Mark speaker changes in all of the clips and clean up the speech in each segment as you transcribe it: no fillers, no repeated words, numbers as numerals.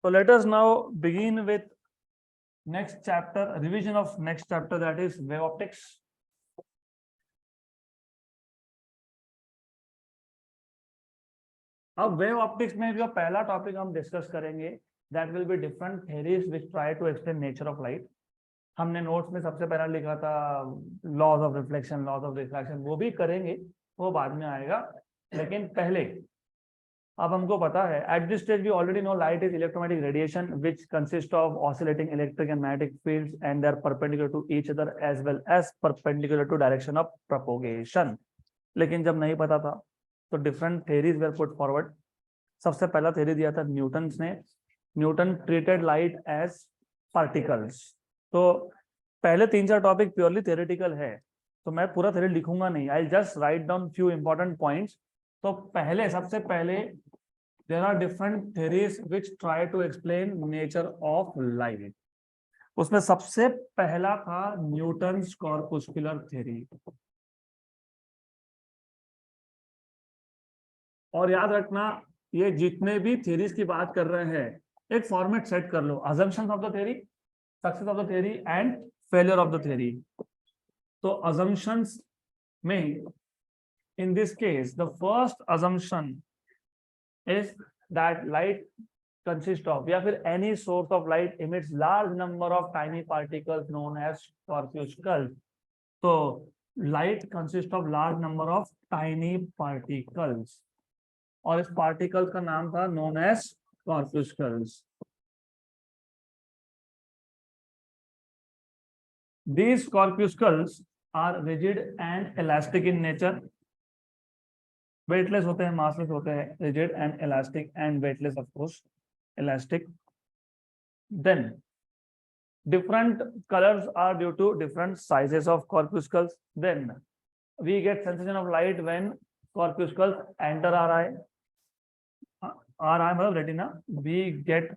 Speaker 1: So let us now begin with next chapter, revision of next chapter, that is wave optics. अब wave optics में जो पहला topic हम discuss करेंगे that will be different theories which try to explain nature of light. हमने notes में सबसे पहला लिखा था laws of reflection, laws of refraction, वो भी करेंगे, वो बाद में आएगा. लेकिन पहले अब हमको पता है at this stage we already know light is electromagnetic radiation which consist of oscillating electric and magnetic fields and they are perpendicular to each other as well as perpendicular to direction of propagation. लेकिन जब नहीं पता था तो different theories were put forward. सबसे पहला theory दिया था न्यूटन ने. Newton treated light as particles. तो पहले 3-4 टॉपिक प्योरली थ्योरेटिकल है, तो मैं पूरा थ्योरी लिखूंगा नहीं. I just write down few important points. तो पहले सबसे पहले there are different theories which try to explain nature of light. उसमें सबसे पहला था न्यूटन्स कॉर्पुस्कुलर थ्योरी. और याद रखना ये जितने भी थ्योरीज की बात कर रहे हैं एक फॉर्मेट सेट कर लो. assumptions of the theory, success of the theory and failure of the theory. तो assumptions में in this case the first assumption is that light consists of या फिर any source of light emits large number of tiny particles known as corpuscles. तो light consists of large number of tiny particles और इस particles का नाम था known as corpuscles. These corpuscles are rigid and elastic in nature. Weightless होते हैं, massless होते हैं, rigid and elastic and weightless of course elastic. Then different colors are due to different sizes of corpuscles. Then we get sensation of light when corpuscles enter our eye. मतलब retina. We get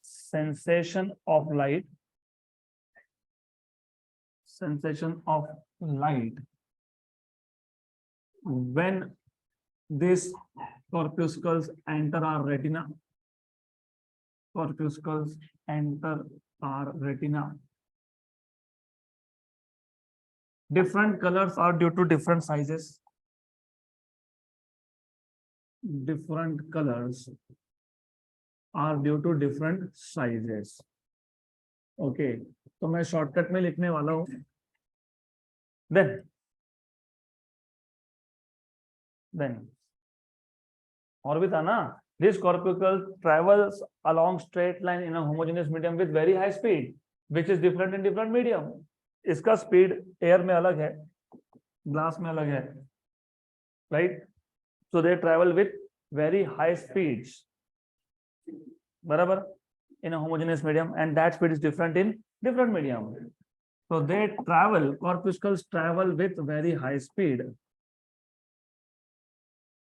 Speaker 1: sensation of light when these corpuscles enter our retina. Corpuscles enter our retina. Different colors are due to different sizes. Different colors are due to different sizes. Okay, तो मैं shortcut में लिखने वाला हूं. Then और भी था ना. This corpuscle travels along straight line in a homogeneous medium with very high speed, which is different in different medium. इसका स्पीड एयर में अलग है, ग्लास में अलग है, right? So they travel with very high speeds, बराबर, in a homogeneous medium, and that speed is different in different medium. So they travel, corpuscles travel with very high speed.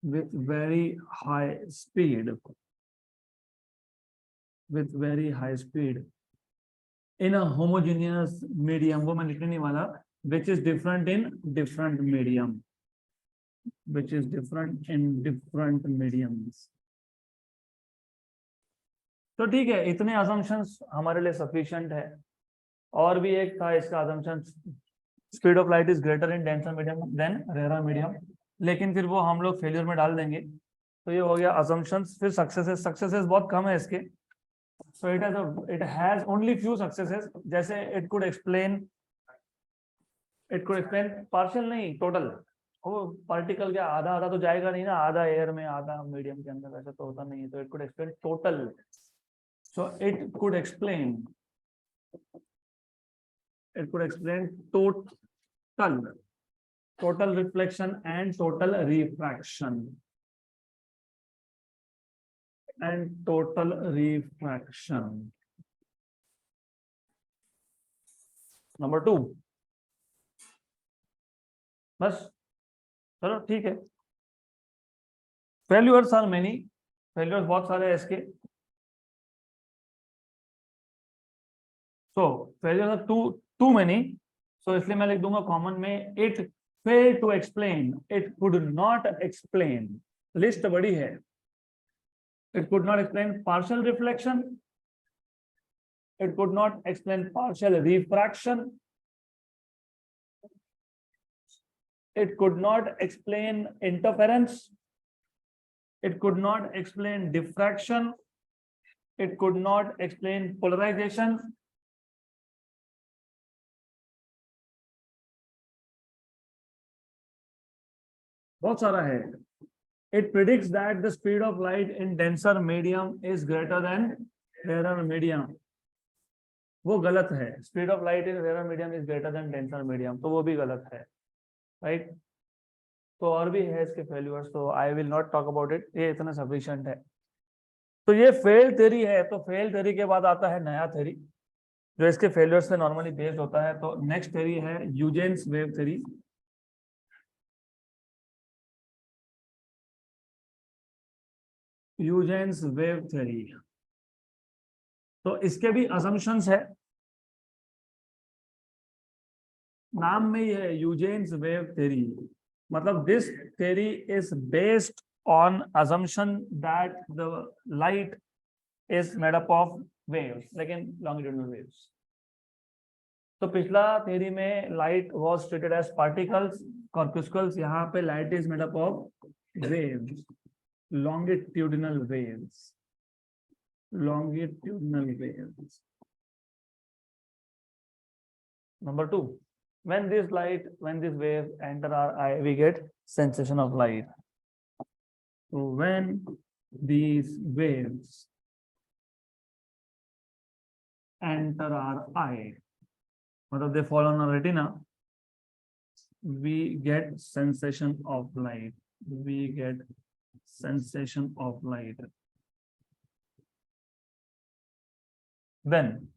Speaker 1: With very high speed. With very high speed. In a homogeneous medium, वो मैं लिखने नहीं वाला, which is different in different medium. Which is different in different mediums. तो ठीक है, इतने assumptions हमारे लिए sufficient है. और भी एक था इसका assumption, speed of light is greater in denser medium than rarer medium. लेकिन फिर वो हम लोग फेलियर में डाल देंगे. तो ये हो गया assumptions. फिर सक्सेसेस बहुत कम है इसके. So it has only few successes. जैसे it could explain partial नहीं, total. वो पार्टिकल क्या आधा तो जाएगा नहीं ना, आधा एयर में आधा मीडियम के अंदर, ऐसा तो होता नहीं है. तो it could explain total. So it could explain total reflection and total refraction. Number 2. बस चलो ठीक है. Failures are many. फेल्यूर्स बहुत सारे हैं इसके. So failures are too many. So इसलिए मैं लिख दूंगा कॉमन में it failed to explain, it could not explain. List बड़ी है. It could not explain partial reflection, It could not explain partial refraction. It could not explain interference. It could not explain diffraction. It could not explain polarization. बहुत सारा है. It predicts that the speed of light in denser medium is greater than rarer medium. वो गलत है. Speed of light in rarer medium is greater than denser medium. तो वो भी गलत है. Right? तो और भी है इसके फेल्यूर्स, तो I will not talk about it. ये इतना सफिशिएंट है. तो ये फेल थ्योरी है. तो फेल थ्योरी के बाद आता है नया थ्योरी जो इसके फेल्यूर्स से नॉर्मली बेस्ड होता है. तो नेक्स्ट थ्योरी है Huygens wave theory. Huygens wave theory. तो इसके भी असम्पशंस है. नाम में ही है ह्यूजेंस वेव थ्योरी. मतलब this theory is based on assumption that the light is made up of waves, लेकिन longitudinal waves. तो पिछला theory में light was treated as particles, corpuscles. यहाँ पे light is made up of waves, longitudinal waves, longitudinal waves. Number 2, when this waves enter our eye, we get sensation of light. So when these waves enter our eye, मतलब they fall on our retina, we get sensation of light. We get sensation of light. Then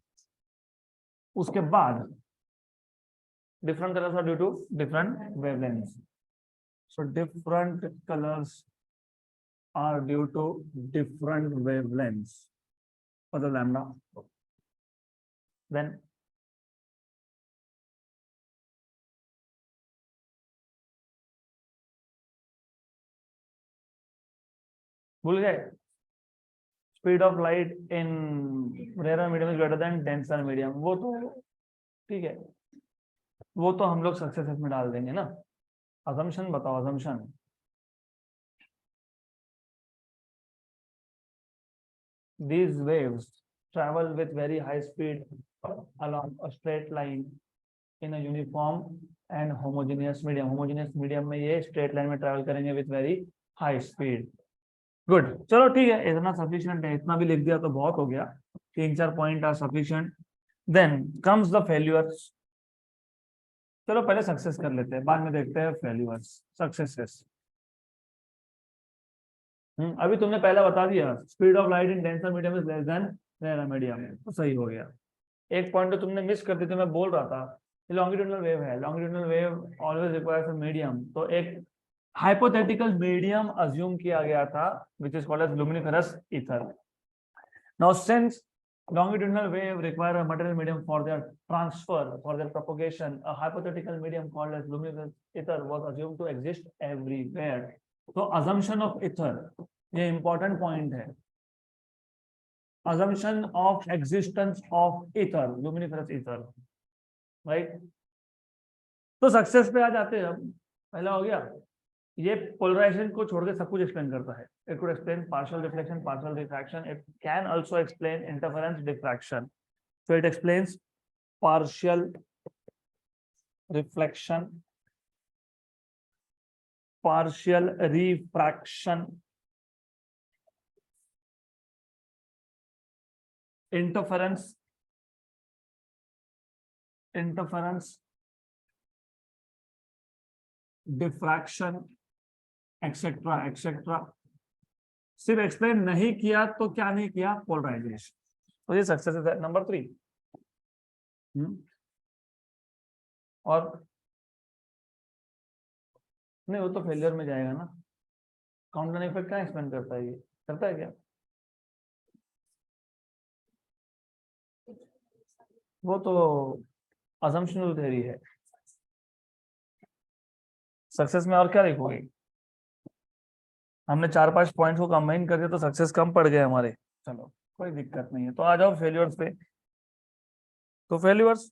Speaker 1: उसके बाद different colors are due to different wavelengths. So different colors are due to different wavelengths for the lambda. Then भूल गए. Speed of light in rare medium is greater than denser medium. वो तो ठीक है, वो तो हम लोग सक्सेस में डाल देंगे ना. असम्पशन बताओ. Assumption these waves travel with very high speed along a straight line in a uniform and homogeneous medium. Homogeneous medium में ये straight line में travel करेंगे with very high speed. Good. चलो ठीक है, इतना sufficient है. इतना भी लिख दिया तो बहुत हो गया. 3-4 point are sufficient. Then comes the failures. चलो पहले सक्सेस कर लेते हैं, बाद में देखते हैं फेल्यूर्स. सक्सेसेस अभी तुमने पहले बता दिया. Speed of light in denser medium is less than rare medium. तो सही हो गया. एक पॉइंट तो तुमने मिस कर दी थी. मैं बोल रहा था लॉन्गिट्यूडिनल वेव है. Longitudinal wave always requires a medium. तो एक हाइपोथेटिकल मीडियम अज्यूम किया गया था which is called as luminiferous ether. Now since longitudinal wave require a material medium for their transfer, for their propagation, a hypothetical medium called as luminescent ether was assumed to exist everywhere. So assumption of ether, ये important point है. Assumption of existence of ether, luminiferous ether, right? तो success पे आ जाते हैं हम. पहला हो गया. ये पोलराइजेशन को छोड़ के सब कुछ एक्सप्लेन करता है. It could explain partial reflection, partial refraction. It can also explain interference, diffraction. So it explains partial reflection, partial refraction, interference, diffraction, etcetera etcetera. सिर्फ एक्सप्लेन नहीं किया तो क्या नहीं किया? पोलराइजेशन. तो ये सक्सेस है. नंबर 3. और नहीं, वो तो फेलियर में जाएगा ना. काउंटर इफेक्ट क्या एक्सप्लेन करता है? ये करता है क्या? वो तो असम्पशनल थ्योरी है. सक्सेस में और क्या लिखोगे? हमने 4-5 पॉइंट्स को कंबाइन कर दिया तो सक्सेस कम पड़ गए हमारे. चलो कोई दिक्कत नहीं है. तो आ जाओ फेलियर्स पे. तो failures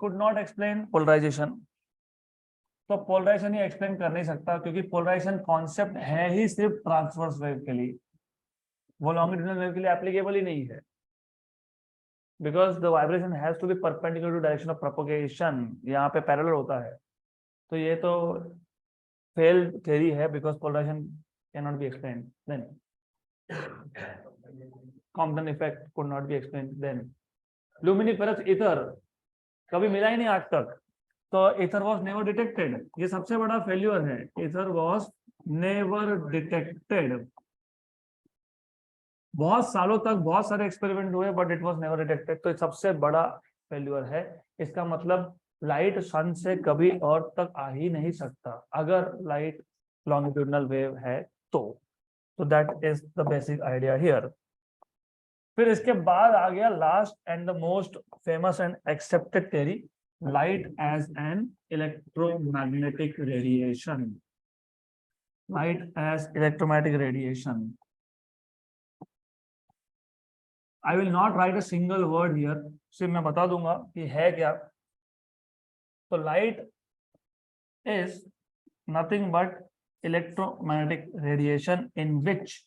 Speaker 1: could not explain polarisation. तो पोलराइजेशन ही एक्सप्लेन कर नहीं सकता, क्योंकि पोलराइजेशन कॉन्सेप्ट है ही सिर्फ ट्रांसवर्स वेव के लिए, वो लॉन्गिट्यूडिनल वेव के लिए एप्लीकेबल ही नहीं है, because the vibration has to be perpendicular to direction of propagation, यहाँ पे पैरेलल होता है। तो ये तो फेल्ड थ्योरी है, because polarization can not be explain. Then Compton effect could not be explain. Then luminiferous ether कभी मिला ही नहीं आज तक, तो ईथर वाज नेवर डिटेक्टेड, ये सबसे बड़ा फेल्यूर है। ईथर वाज नेवर डिटेक्टेड, बहुत सालों तक बहुत सारे एक्सपेरिमेंट हुए, but it was never detected, तो सबसे बड़ा फेल्यूर है। इसका मतलब लाइट सन से कभी और तक आ ही नहीं सकता अगर लाइट लॉन्गिट्यूडिनल वेव है तो that is the basic idea here. फिर इसके बाद आ गया last and the most famous and accepted theory, light as an electromagnetic radiation. Light as electromagnetic radiation. I will not write a single word here, सिर्फ मैं बता दूंगा कि है क्या। तो light is nothing but electromagnetic radiation in which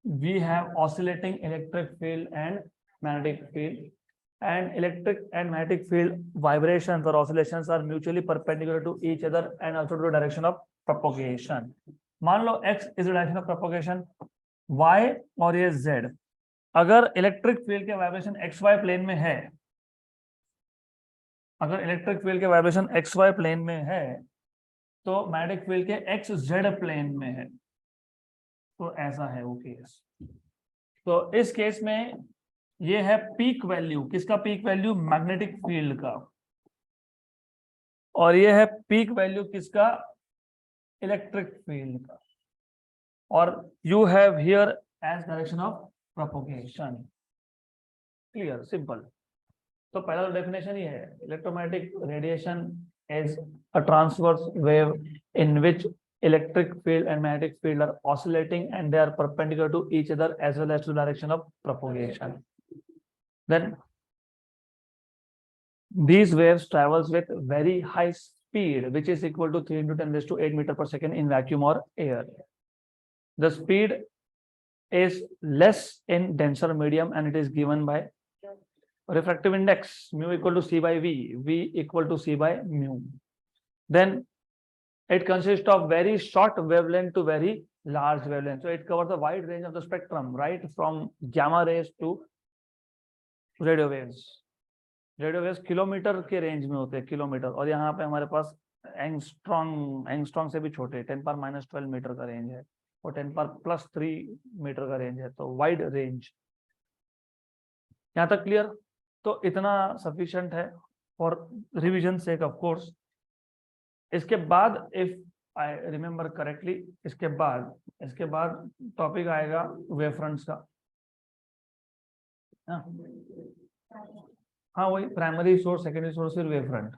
Speaker 1: we have oscillating electric field and magnetic field, and electric and magnetic field vibrations or oscillations are mutually perpendicular to each other and also to the direction of propagation. मान लो x is the direction of propagation, y और ये z, अगर electric field के vibration x Y plane में है, अगर electric field के vibration x Y plane में है, तो मैग्नेटिक फील्ड के एक्स जेड प्लेन में है, तो ऐसा है वो केस। तो इस केस में ये है पीक वैल्यू, किसका पीक वैल्यू? मैग्नेटिक फील्ड का, और ये है पीक वैल्यू किसका? इलेक्ट्रिक फील्ड का, और you have here as direction of propagation. Clear, simple. तो पहला डेफिनेशन ही है, electromagnetic radiation is a transverse wave in which electric field and magnetic field are oscillating and they are perpendicular to each other as well as to direction of propagation. Then these waves travels with very high speed, which is equal to 3 into 10 raised to 8 meter per second in vacuum or air. The speed is less in denser medium and it is given by refractive index mu equal to c by v, v equal to c by mu. Then it consists of very short wavelength to very large wavelength, so it covers the wide range of the spectrum, right from gamma rays to radio waves. Radio waves kilometre के range में होते हैं, kilometre, और यहाँ पे हमारे पास angstrom से भी छोटे 10⁻⁻12 मीटर का रेंज है और 10⁻+3 मीटर का रेंज है, तो वाइड रेंज। यहाँ तक क्लियर? तो इतना सफिशिएंट है for revision sake of course. इसके बाद इफ आई रिमेम्बर करेक्टली, इसके बाद टॉपिक आएगा वेव फ्रंट्स का। हाँ वही प्राइमरी सोर्स, सेकेंडरी सोर्स, फिर वेव फ्रंट,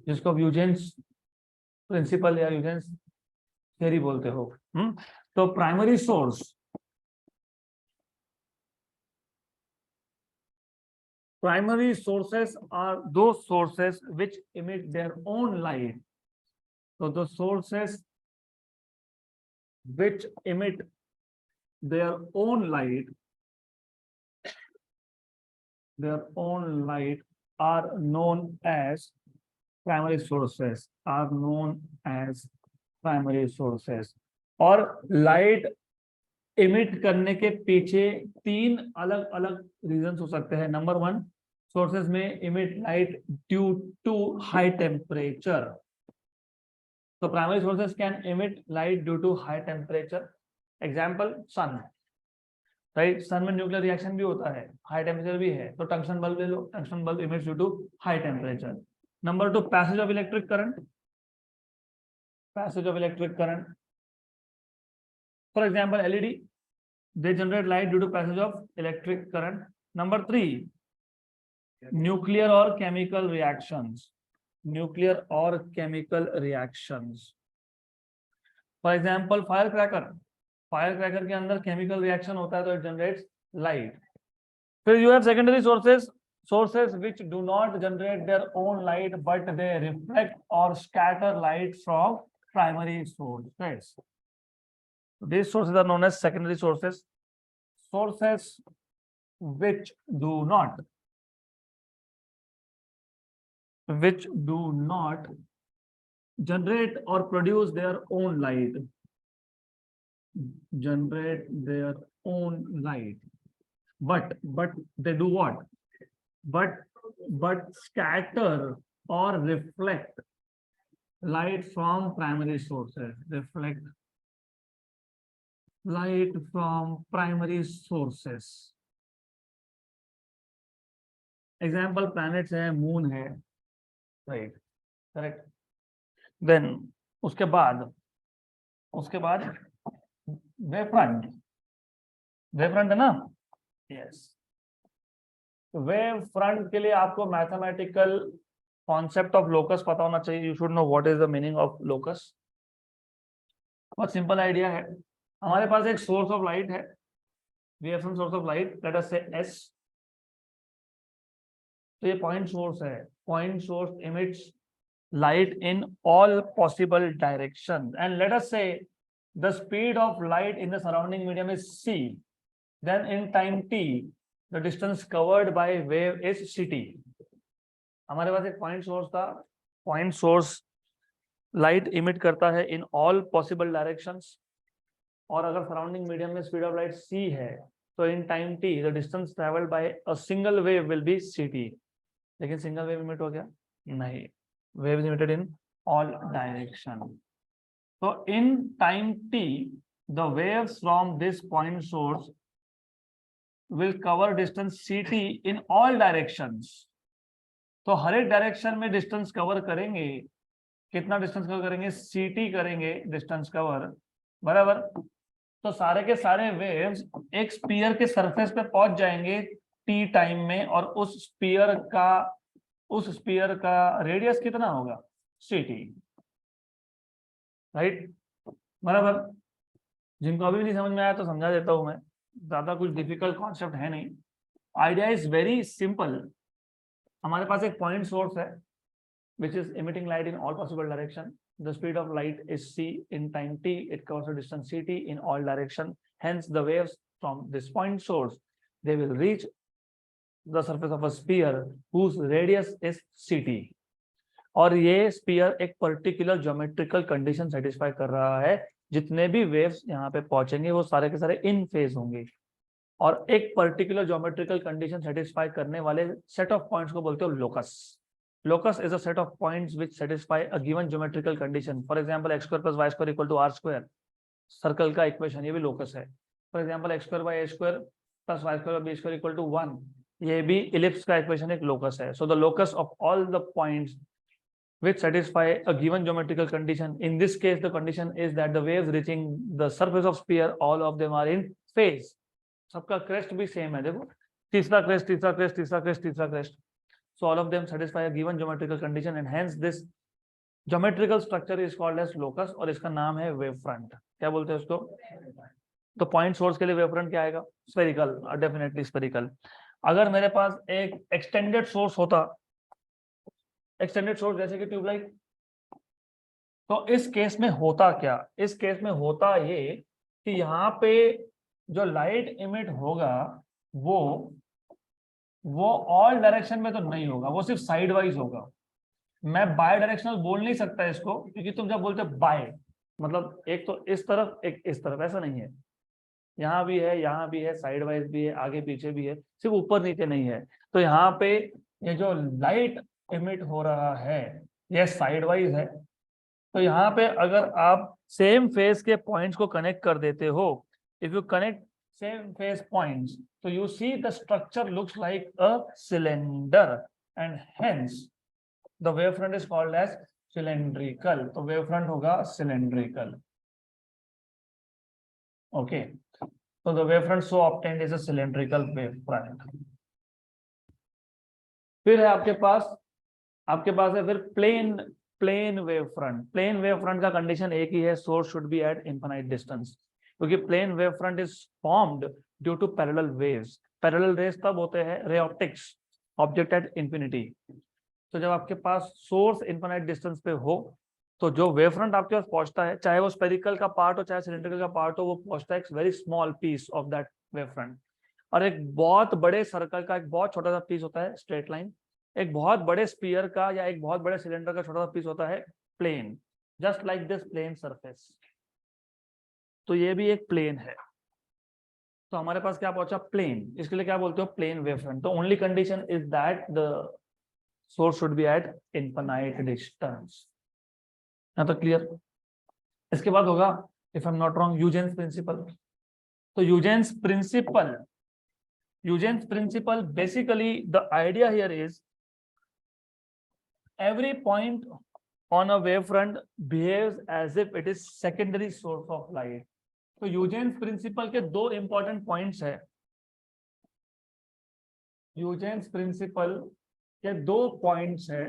Speaker 1: जिसको ह्यूजेंस प्रिंसिपल या ह्यूजेंस थ्योरी बोलते हो। तो primary source, primary sources are those sources which emit their own light. So the sources which emit their own light are known as primary sources, और light emit करने के पीछे 3 अलग अलग रीजंस हो सकते हैं। नंबर 1, सोर्सेज में emit light due to high temperature. तो primary sources can emit light due to high temperature. Example sun, right? Sun में न्यूक्लियर रिएक्शन भी होता है, हाई टेम्परेचर भी है, तो टंगस्टन बल्ब ले लो, tungsten bulb emits due to high temperature. Number 2, passage of electric current, for example LED, they generate light due to passage of electric current. Number 3, nuclear or chemical reactions, for example firecracker के अंदर chemical reaction होता है, तो it generates light. फिर you have secondary sources which do not generate their own light but they reflect or scatter light from primary sources. These sources are known as secondary sources. Sources which do not generate or produce their own light. But they do what? But scatter or reflect light from primary sources. Reflect light from primary sources. Example planets है, moon है, right? Correct. Then उसके बाद wavefront है ना? Yes. Wave front के लिए आपको mathematical concept of locus पता होना चाहिए. You should know what is the meaning of locus. बहुत सिंपल आइडिया है. हमारे पास एक सोर्स ऑफ लाइट है. We have some source of light, let us say S. तो ये पॉइंट सोर्स है. Point source emits light in all possible directions, and let us say the speed of light in the surrounding medium is c. Then in time t the distance covered by wave is ct. हमारे पास एक point source था. Point source light emit करता है in all possible directions, और अगर surrounding medium में speed of light c है तो in time t the distance travelled by a single wave will be ct. लेकिन सिंगल वेव इमिट हो गया? नहीं. Wave is emitted in all direction. So in time t, the waves from this point source will cover distance ct in all directions. तो हर एक direction में distance cover करेंगे. कितना distance cover करेंगे? ct करेंगे डिस्टेंस कवर, बराबर. तो सारे के सारे वेव्स एक स्पीयर के सरफेस पे पहुंच जाएंगे t टाइम में, और उस स्पीयर का रेडियस कितना होगा? ct. राइट, बराबर. जिनको अभी भी नहीं समझ में आया तो समझा देता हूं मैं. ज्यादा कुछ डिफिकल्ट कॉन्सेप्ट है नहीं. Idea is very simple. हमारे पास एक पॉइंट सोर्स है which is emitting light in all possible direction. The speed of light is c. In time t it covers a distance ct in all direction. Hence the waves from this point source, they will reach the surface of a sphere whose radius is ct. और ये spear एक particular geometrical condition satisfy कर रहा है. जितने भी waves यहाँ पे पहुंचेंगे वो सारे के सारे इन फेज होंगे, और एक पर्टिकुलर ज्योमेट्रिकल कंडीशन सेटिस्फाई करने वाले सेट ऑफ पॉइंट्स को बोलते हो locus. Locus is a set of points which satisfy a given geometrical condition. For example, x square plus y square equal to r square. Circle का equation, ये भी locus है. For example x square by a square plus y square by b square equal to 1. ये भी ellipse का equation एक locus है. So the locus of all the points which satisfy a given geometrical condition. In this case, the condition is that the waves reaching the surface of sphere, all of them are in phase. सबका crest भी same है. देखो, तीसरा crest, तीसरा crest, तीसरा crest, तीसरा crest. So all of them satisfy a given geometrical condition, and hence this geometrical structure is called as locus, और इसका नाम है wave front. क्या बोलते हैं उसको? तो पॉइंट सोर्स के लिए वेव फ्रंट क्या आएगा? Spherical, definitely spherical. अगर मेरे पास एक एक्सटेंडेड सोर्स होता, एक्सटेंडेड सोर्स जैसे कि ट्यूबलाइट, तो इस केस में होता क्या? इस केस में होता ये कि यहाँ पे जो लाइट इमिट होगा वो ऑल डायरेक्शन में तो नहीं होगा, वो सिर्फ साइड वाइज होगा. मैं बाय डायरेक्शनल बोल नहीं सकता इसको, क्योंकि तुम जब बोलते बाय मतलब एक तो इस तरफ एक इस तरफ, ऐसा नहीं है. यहाँ भी है, यहाँ भी है, साइड वाइज भी है, आगे पीछे भी है, सिर्फ ऊपर नीचे नहीं है. तो यहाँ पे ये जो लाइट इमिट हो रहा है ये साइड वाइज है. तो यहाँ पे अगर आप सेम फेज के पॉइंट्स को कनेक्ट कर देते हो, if you connect same phase points, so you see the structure looks like a cylinder, and hence the wavefront is called as cylindrical. तो wavefront होगा cylindrical. Okay, so the wavefront so obtained is a cylindrical wavefront. फिर है आपके पास है फिर plane wavefront. Plane wavefront का condition एक ही है, source should be at infinite distance. क्योंकि plane wave front is formed due to parallel waves. Parallel rays तब होते हैं ray optics, object at infinity. तो जब आपके पास सोर्स इनफाइनाइट डिस्टेंस पे हो तो जो वेव फ्रंट आपके पास पहुंचता है, चाहे वो स्पेरिकल का पार्ट हो चाहे सिलेंड्रिकल का पार्ट हो, वो पहुंचता है एक very small piece of that wave front. और एक बहुत बड़े सर्कल का एक बहुत छोटा सा पीस होता है स्ट्रेट लाइन, एक बहुत बड़े स्पीयर का या एक बहुत बड़े सिलेंडर का छोटा सा पीस होता है plane, just like this plane surface. तो ये भी एक प्लेन है। तो हमारे पास क्या पहुंचा, प्लेन। इसके लिए क्या बोलते हो, प्लेन वेव फ्रंट। तो only condition is that the source should be at infinite distance. तो क्लियर। इसके बाद होगा, if I am not wrong, Huygens principle. तो Huygens principle basically the idea here is every point on a wavefront behaves as if it is secondary source of light। तो Huygens principal के दो important points है। यूजेंस principal के दो points है।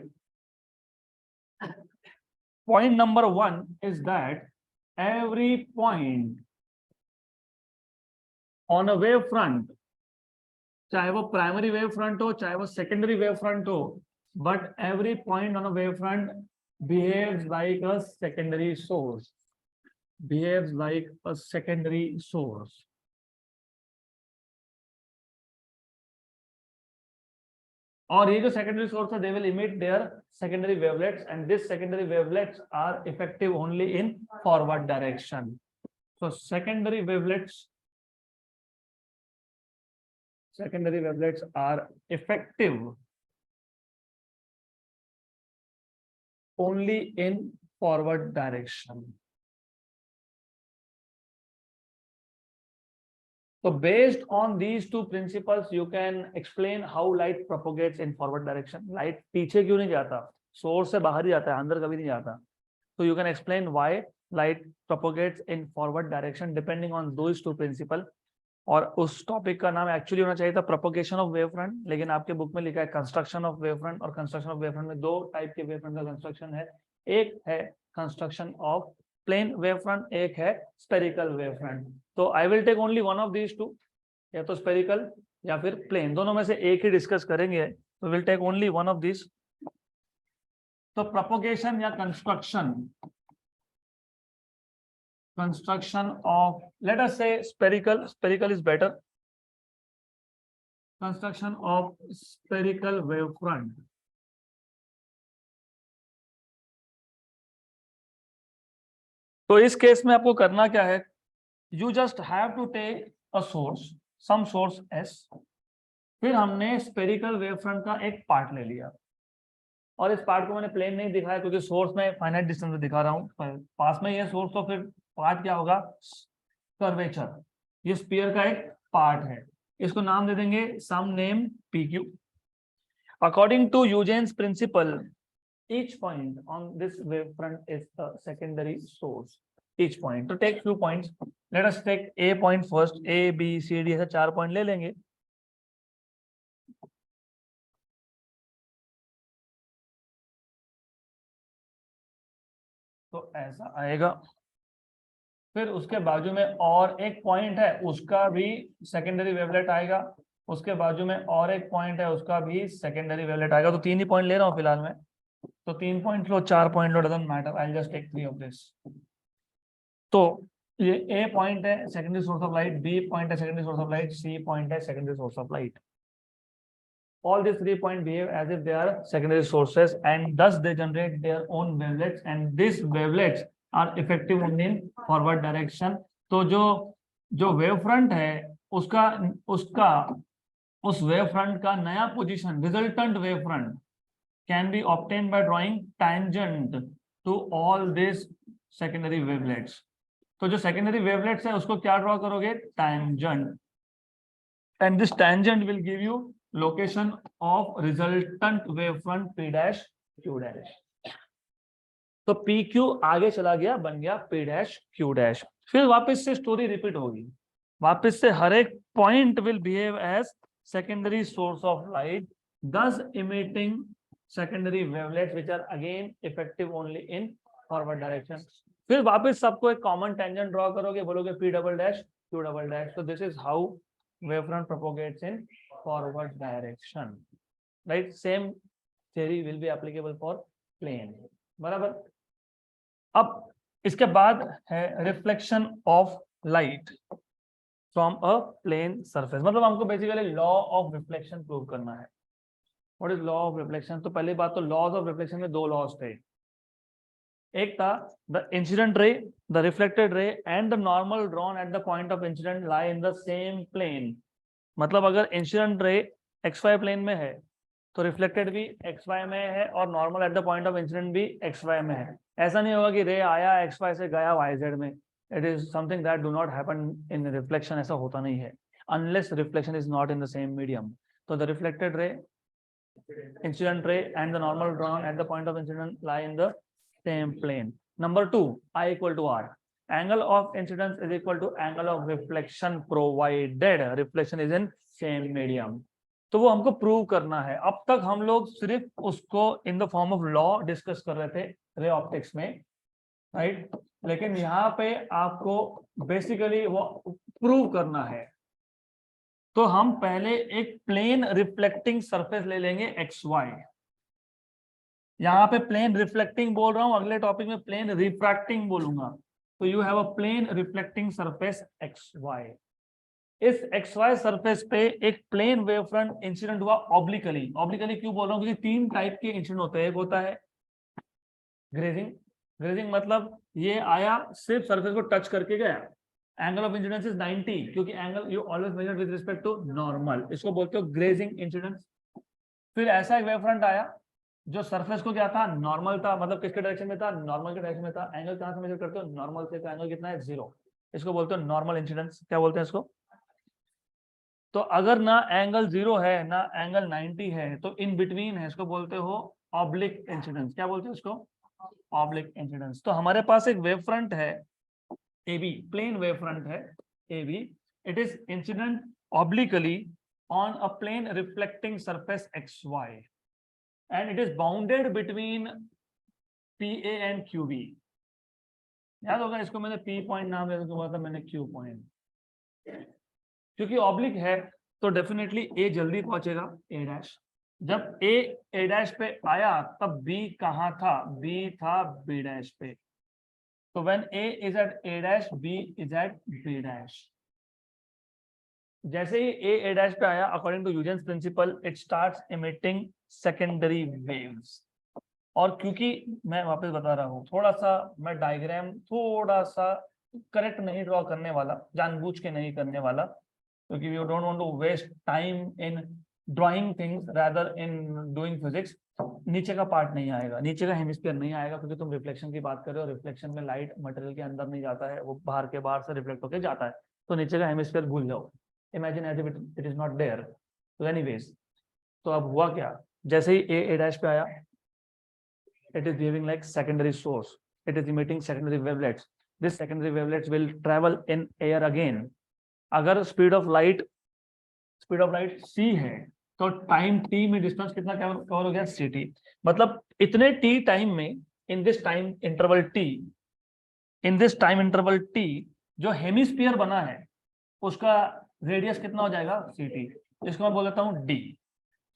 Speaker 1: Point number 1 is that every point on a wave front, चाहे वो primary wave front हो चाहे वो सेकेंडरी वेव फ्रंट हो, but every point on a wavefront behaves like a secondary source, behaves like a secondary source। और ये जो secondary source है, they will emit their secondary wavelets and these secondary wavelets are effective only in forward direction। So secondary wavelets are effective only in forward direction। So based on these two principles you can explain how light propagates in forward direction। light पीछे क्यों नहीं जाता, source से बाहर ही जाता है, अंदर कभी नहीं जाता। So you can explain why light propagates in forward direction depending on those two principles। और उस टॉपिक का नाम एक्चुअली होना चाहिए था प्रोपोगेशन ऑफ वेव फ्रंट, लेकिन आपके बुक में लिखा है कंस्ट्रक्शन ऑफ वेव फ्रंट। और कंस्ट्रक्शन ऑफ वेव फ्रंट में दो टाइप के वेव फ्रंट का कंस्ट्रक्शन है, एक है construction of plane wave front, एक है स्पेरिकल वेव फ्रंट। तो I will take only one of these two, या तो स्पेरिकल या फिर प्लेन, दोनों में से एक ही डिस्कस करेंगे। तो will take only one of this. तो प्रोपोगेशन या construction of, let us say spherical is better, construction of spherical wave front। तो इस केस में आपको करना क्या है, you just have to take a source, some source S, फिर हमने स्पेरिकल वेव फ्रंट का एक पार्ट ले लिया। और इस पार्ट को मैंने प्लेन नहीं दिखाया क्योंकि सोर्स में फाइनाइट डिस्टेंस में दिखा रहा हूँ, पास में ये सोर्स, तो फिर पार्ट क्या होगा, कर्वेचर। ये स्फीयर का एक पार्ट है, इसको नाम दे देंगे some name PQ। According to Huygens principle each point on this wavefront is a secondary source, each point। तो take few points, let us take A point first, A B C D ऐसे 4 point ले लेंगे। तो ऐसा आएगा, फिर उसके बाजू में और एक पॉइंट है, उसका भी सेकेंडरी वेवलेट आएगा, उसके बाजू में और एक पॉइंट है, उसका भी सेकेंडरी वेवलेट आएगा। तो 3 ही पॉइंट ले रहा हूँ फिलहाल में, तो 3 पॉइंट लो 4 पॉइंट लो, doesn't matter, I just take 3 of this. तो ये ए पॉइंट है secondary source of light, B point है secondary source of light, C point है secondary source of light. All these 3 points behave as if they are secondary sources and thus they generate their own wavelets and these wavelets are effective only in forward direction। तो जो wave front है उसका उस wave front का नया position, resultant wave front can be obtained by drawing tangent to all these secondary wavelets। तो जो secondary wavelets है उसको क्या ड्रॉ करोगे, tangent, and this tangent will give you location of resultant wavefront P dash Q dash। तो PQ आगे चला गया, बन गया P dash Q dash। फिर वापस से स्टोरी रिपीट होगी, वापस से हर एक point will behave as secondary source of light, thus emitting secondary wavelets which are again effective only in forward direction। फिर वापस सबको एक कॉमन टेंजेंट ड्रॉ करोगे, बोलोगे P double dash Q double dash. तो this is how wavefront propagates in forward direction, right? Same theory will be applicable for plane, बराबर। अब इसके बाद है reflection of light from a plane surface, मतलब हमको basically law of reflection prove करना है। What is law of reflection? तो पहली बात तो लॉज ऑफ रिफ्लेक्शन में दो लॉज थे। एक था the incident ray, the reflected ray and the normal drawn at the point of incidence lie in the same plane. मतलब अगर इंसिडेंट रे XY प्लेन में है तो रिफ्लेक्टेड भी XY में है और normal at the point of incident भी XY में है। ऐसा नहीं होगा कि रे आया XY से गया YZ में। It is something that do not happen in reflection, ऐसा होता नहीं है unless reflection is not in the same medium. तो the reflected ray, incident ray and the normal drawn at the point of incident lie in the same plane. Number 2, I equal to R. Angle of incidence is equal to angle of reflection provided reflection is in same medium. तो वो हमको prove करना है। अब तक हम लोग सिर्फ उसको in the form of law discuss कर रहे थे रे ऑप्टिक्स में, राइट? लेकिन यहाँ पे आपको बेसिकली वो प्रूव करना है। तो हम पहले एक प्लेन रिफ्लेक्टिंग सरफेस ले लेंगे XY। यहाँ पे प्लेन रिफ्लेक्टिंग बोल रहा हूं, अगले टॉपिक में प्लेन रिफ्रैक्टिंग बोलूंगा। तो you have a plane reflecting surface XY। इस XY सरफेस पे एक प्लेन वेव फ्रंट इंसिडेंट हुआ ऑब्लिकली। ऑब्लिकली क्यों बोल रहा हूँ? क्योंकि तीन टाइप के इंसिडेंट होते हैं। एक होता है ग्रेजिंग। ग्रेजिंग मतलब ये आया सिर्फ सरफेस को टच करके गया। एंगल ऑफ इंसिडेंस इज 90 क्योंकि angle you always measure with respect to normal, इसको बोलते हो ग्रेजिंग इंसिडेंस। फिर ऐसा एक वेव फ्रंट आया जो सरफेस को क्या था, नॉर्मल था, मतलब किसके डायरेक्शन में था, नॉर्मल के डायरेक्शन में था। एंगल कहां से मेजर करते हो, नॉर्मल से। का एंगल कितना है, 0। इसको बोलते हो नॉर्मल इंसिडेंस। क्या बोलते हैं इसको? तो अगर ना एंगल 0 है ना एंगल 90 है तो इन बिटवीन है, इसको बोलते हो ऑब्लिक इंसिडेंस। क्या बोलते हैं इसको? Oblique incidence. तो हमारे पास एक वेव फ्रंट है AB, प्लेन वेव फ्रंट है AB। It is incident obliquely on a plane reflecting surface XY and it is bounded between PA and QB। याद होगा इसको, मैंने P पॉइंट नाम देने को बोला था, मैंने Q पॉइंट। क्योंकि ऑब्लिक है तो डेफिनेटली A जल्दी पहुंचेगा A'। जब A' पे आया तब B कहाँ था, B था B' पे। तो when A is at A', B is at B'। जैसे ही A' पे आया, according to Huygens principle, it starts emitting secondary waves. और क्योंकि मैं वापस बता रहा हूँ, थोड़ा सा मैं डायग्राम थोड़ा सा करेक्ट नहीं ड्रॉ करने वाला, जानबूझ के नहीं करने वाला, क्योंकि we don't want to waste time in drawing things rather in doing physics. नीचे का पार्ट नहीं आएगा, नीचे का हेमिस्फीयर नहीं आएगा, क्योंकि तुम रिफ्लेक्शन की बात कर रहे हो। रिफ्लेक्शन में लाइट मटेरियल के अंदर नहीं जाता है, वो बाहर से रिफ्लेक्ट होकर जाता है। तो नीचे का हेमिस्फीयर भूल जाओ, imagine as if it is not there. तो एनीवेज, तो अब हुआ क्या, जैसे ही A' पे आया, it is behaving like secondary source. It is emitting secondary wavelets. This secondary wavelets will travel in air again. अगर स्पीड ऑफ लाइट c है तो टाइम t में डिस्टेंस कितना कवर हो गया, ct। मतलब इतने t टाइम में, in this time interval t, जो हेमिस्फीयर बना है उसका रेडियस कितना हो जाएगा, ct। इसको मैं बोल देता हूँ d।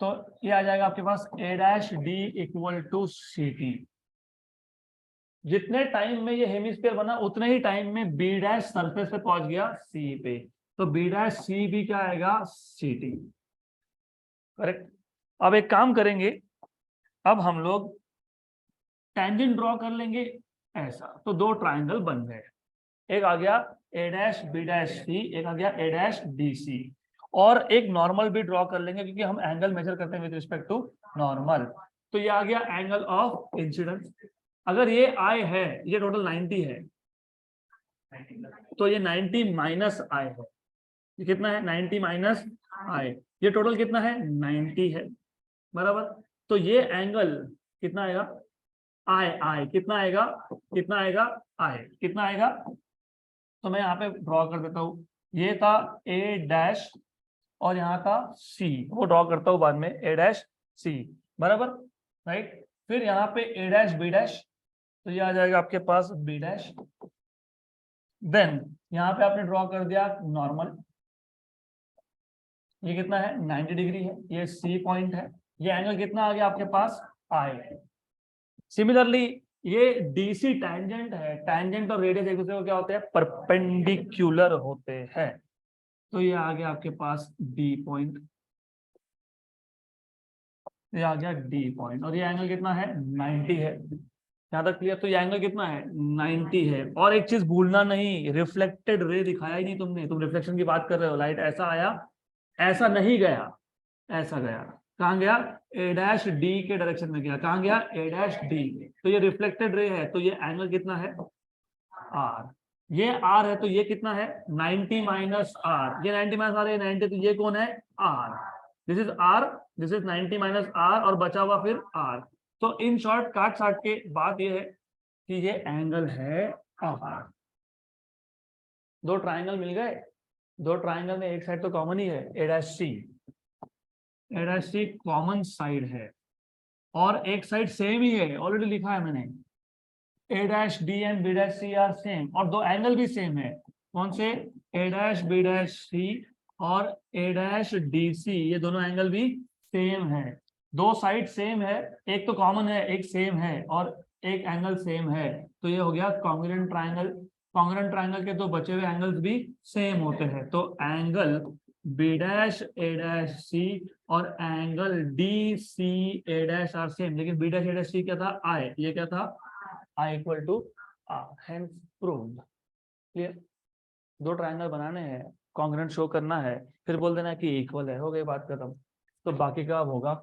Speaker 1: तो ये आ जाएगा आपके पास A' D equal to CT। जितने टाइम में ये हेमिस्फीयर बना उतने ही टाइम में B' सरफेस पे पहुंच गया C पे। तो B' C भी क्या आएगा, CT। करेक्ट। अब एक काम करेंगे, अब हम लोग टेंजेंट ड्रॉ कर लेंगे ऐसा। तो दो ट्राइंगल बन गए, एक आ गया A' B' C, एक आ गया A' D C। और एक नॉर्मल भी ड्रॉ कर लेंगे, क्योंकि हम एंगल मेजर करते हैं विद रिस्पेक्ट टू नॉर्मल। तो ये आ गया एंगल ऑफ इंसिडेंस। अगर ये I है, ये टोटल 90 है, तो ये 90 माइनस I है। ये कितना है, 90 माइनस I। ये टोटल कितना है, 90 है, बराबर। तो ये एंगल कितना आएगा, I कितना आएगा, कितना आएगा, I कितना आएगा। तो मैं यहाँ पे ड्रॉ कर देता हूँ। ये था A' और यहाँ था C, वो ड्रॉ करता हूँ बाद में, A' C, बराबर, राइट। फिर यहाँ पे A' B', तो ये आ जाएगा आपके पास B'। देन यहाँ पे आपने ड्रॉ कर दिया नॉर्मल, ये कितना है 90 डिग्री है, ये सी पॉइंट है, ये एंगल कितना आ गया आपके पास आई है। सिमिलरली ये डीसी टैंजेंट है, टैंजेंट और रेडियस एक दूसरे को क्या होते हैं परपेंडिकुलर होते हैं, तो ये आ गया आपके पास डी पॉइंट, ये आ गया डी पॉइंट, और ये एंगल कितना है 90 है, यहाँ तक क्लियर। तो ये एंगल कितना है 90 है। और एक चीज भूलना नहीं, रिफ्लेक्टेड रे दिखाया ही नहीं तुमने, तुम रिफ्लेक्शन की बात कर रहे हो, लाइट ऐसा आया ऐसा नहीं गया, ऐसा गया, कहाँ गया ए डैश डी के डायरेक्शन में गया, कहाँ गया ए डैश डी, तो ये रिफ्लेक्टेड रे है, तो ये एंगल कितना है आर, ये आर है, तो ये कितना है 90 माइनस आर, ये 90 माइनस आर है 90, तो ये कौन है r, this is r, this is 90 minus r, और बचा हुआ फिर आर। तो इन शॉर्ट काट साट के बात ये है कि ये एंगल है आर। दो ट्राइंगल मिल गए, दो ट्राइंगल में एक साइड तो कॉमन ही है, ए डैश सी कॉमन साइड है, और एक साइड सेम ही है, ऑलरेडी लिखा है मैंने, A dash D and B dash C are same, और दो एंगल भी सेम है, कौन से A dash B dash C और ए डैश डी सी, ये दोनों एंगल भी सेम है, दो साइड सेम है, एक तो कॉमन है एक सेम है और एक एंगल सेम है, तो ये हो गया कॉन्ग्रुएंट ट्राइंगल। कॉन्ग्रुएंट ट्राइंगल के दो बचे हुए एंगल्स भी सेम होते हैं, तो angle B dash A dash C और angle D C A dash are same, लेकिन B dash A dash C क्या था आई, ये क्या था I equal to R, hence proved. Clear, दो ट्रायंगल बनाने हैं, कॉन्ग्रुएंट शो करना है, फिर बोल देना कि इक्वल है, हो गई बात खत्म, तो बाकी का अब होगा